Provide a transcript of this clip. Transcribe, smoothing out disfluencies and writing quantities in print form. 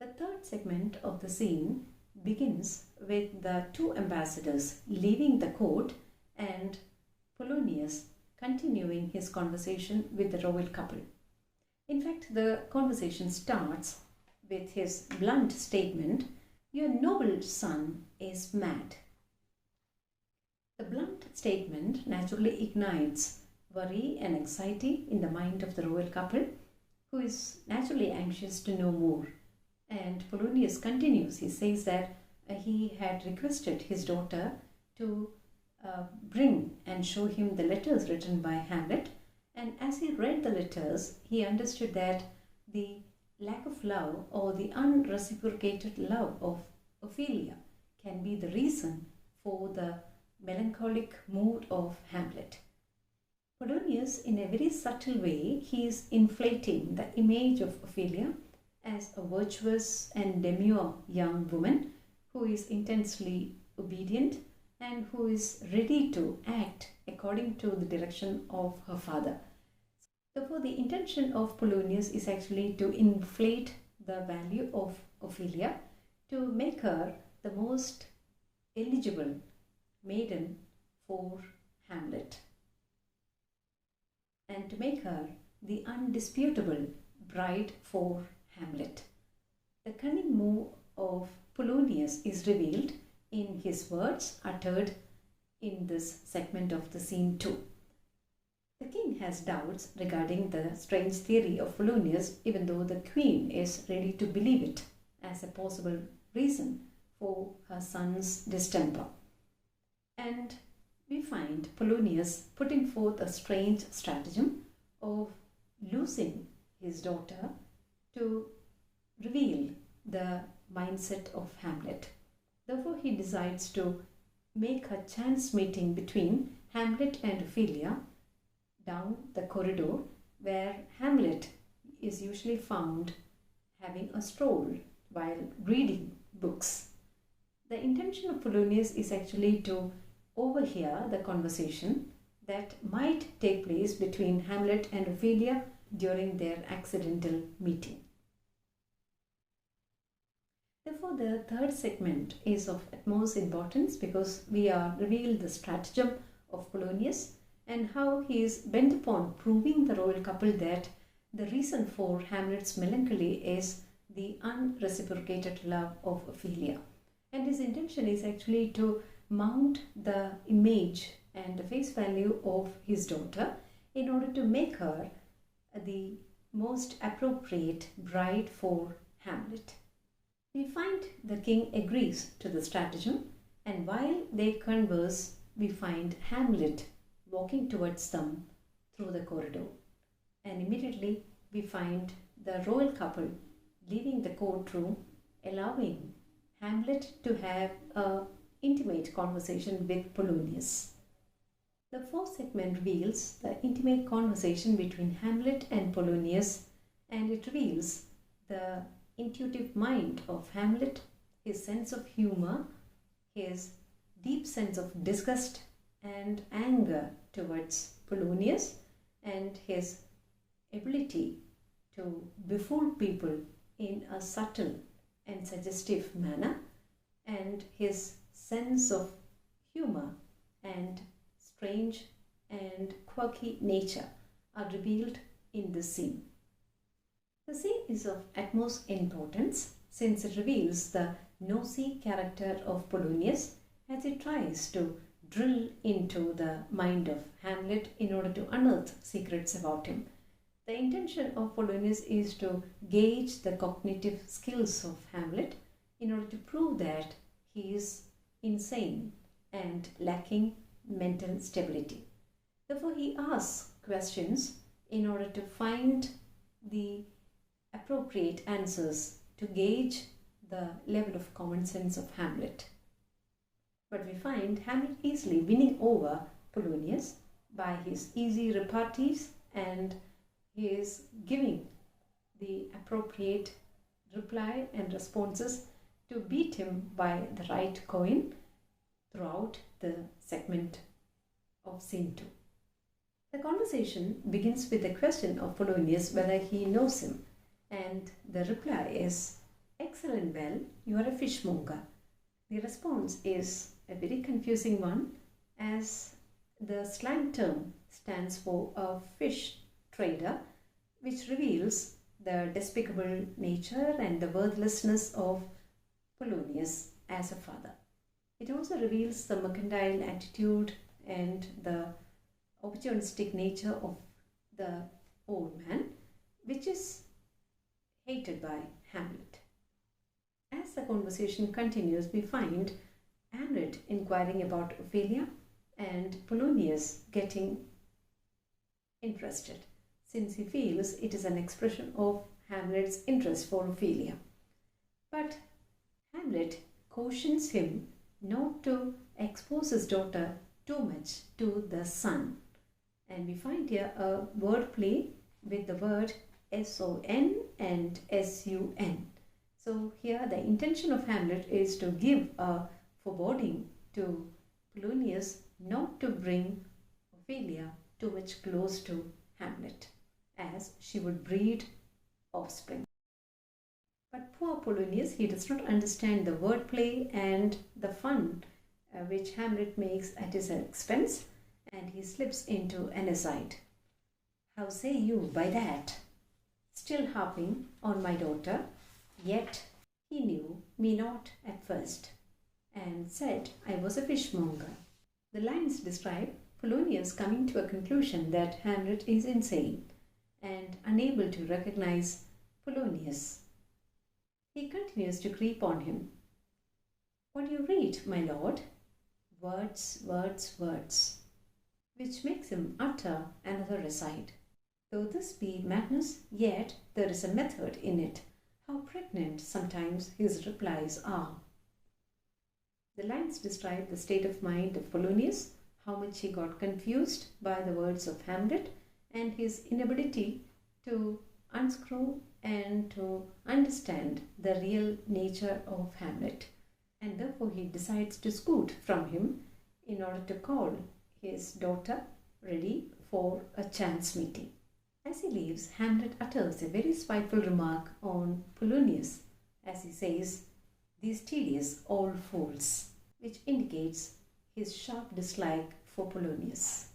The third segment of the scene begins with the two ambassadors leaving the court and Polonius continuing his conversation with the royal couple. In fact, the conversation starts with his blunt statement, "Your noble son is mad." The blunt statement naturally ignites worry and anxiety in the mind of the royal couple, who is naturally anxious to know more. And Polonius continues. He says that he had requested his daughter to bring and show him the letters written by Hamlet. And as he read the letters, he understood that the lack of love or the unreciprocated love of Ophelia can be the reason for the melancholic mood of Hamlet. Polonius, in a very subtle way, he is inflating the image of Ophelia as a virtuous and demure young woman who is intensely obedient and who is ready to act according to the direction of her father. Therefore, the intention of Polonius is actually to inflate the value of Ophelia, to make her the most eligible maiden for Hamlet, and to make her the undisputable bride for Hamlet. The cunning move of Polonius is revealed in his words uttered in this segment of the scene 2. The king has doubts regarding the strange theory of Polonius, even though the queen is ready to believe it as a possible reason for her son's distemper. And we find Polonius putting forth a strange stratagem of losing his daughter to reveal the mindset of Hamlet. Therefore, he decides to make a chance meeting between Hamlet and Ophelia down the corridor, where Hamlet is usually found having a stroll while reading books. The intention of Polonius is actually to overhear the conversation that might take place between Hamlet and Ophelia during their accidental meeting. Therefore, the third segment is of utmost importance because we are revealed the stratagem of Polonius and how he is bent upon proving the royal couple that the reason for Hamlet's melancholy is the unreciprocated love of Ophelia. And his intention is actually to mount the image and the face value of his daughter in order to make her the most appropriate bride for Hamlet. We find the king agrees to the stratagem, and while they converse, we find Hamlet walking towards them through the corridor. And immediately we find the royal couple leaving the courtroom, allowing Hamlet to have an intimate conversation with Polonius. The fourth segment reveals the intimate conversation between Hamlet and Polonius, and it reveals the intuitive mind of Hamlet, his sense of humor, his deep sense of disgust and anger towards Polonius, and his ability to befool people in a subtle and suggestive manner, and his sense of humor and strange and quirky nature are revealed in this scene. The scene is of utmost importance since it reveals the nosy character of Polonius as he tries to drill into the mind of Hamlet in order to unearth secrets about him. The intention of Polonius is to gauge the cognitive skills of Hamlet in order to prove that he is insane and lacking mental stability. Therefore, he asks questions in order to find the appropriate answers to gauge the level of common sense of Hamlet. But we find Hamlet easily winning over Polonius by his easy repartees, and he is giving the appropriate reply and responses to beat him by the right coin throughout the segment of scene 2. The conversation begins with the question of Polonius whether he knows him, and the reply is Excellent, well, you are a fishmonger. The response is a very confusing one, as the slang term stands for a fish trader, which reveals the despicable nature and the worthlessness of Polonius as a father. It also reveals the mercantile attitude and the opportunistic nature of the old man, which is hated by Hamlet. As the conversation continues, we find Hamlet inquiring about Ophelia and Polonius getting interested, since he feels it is an expression of Hamlet's interest for Ophelia. But Hamlet cautions him not to expose his daughter too much to the sun. And we find here a word play with the word son and sun. So here the intention of Hamlet is to give a foreboding to Polonius not to bring Ophelia too much close to Hamlet, as she would breed offspring. But poor Polonius, he does not understand the wordplay and the fun which Hamlet makes at his expense, and he slips into an aside. How say you by that? Still harping on my daughter, yet he knew me not at first, and said I was a fishmonger. The lines describe Polonius coming to a conclusion that Hamlet is insane and unable to recognize Polonius. He continues to creep on him. What do you read, my lord? Words, words, words, which makes him utter another aside. Though this be madness, yet there is a method in it. How pregnant sometimes his replies are. The lines describe the state of mind of Polonius, how much he got confused by the words of Hamlet, and his inability to unscrew and to understand the real nature of Hamlet. And therefore he decides to scoot from him in order to call his daughter ready for a chance meeting. As he leaves, Hamlet utters a very spiteful remark on Polonius, as he says, "These tedious old fools," which indicates his sharp dislike for Polonius.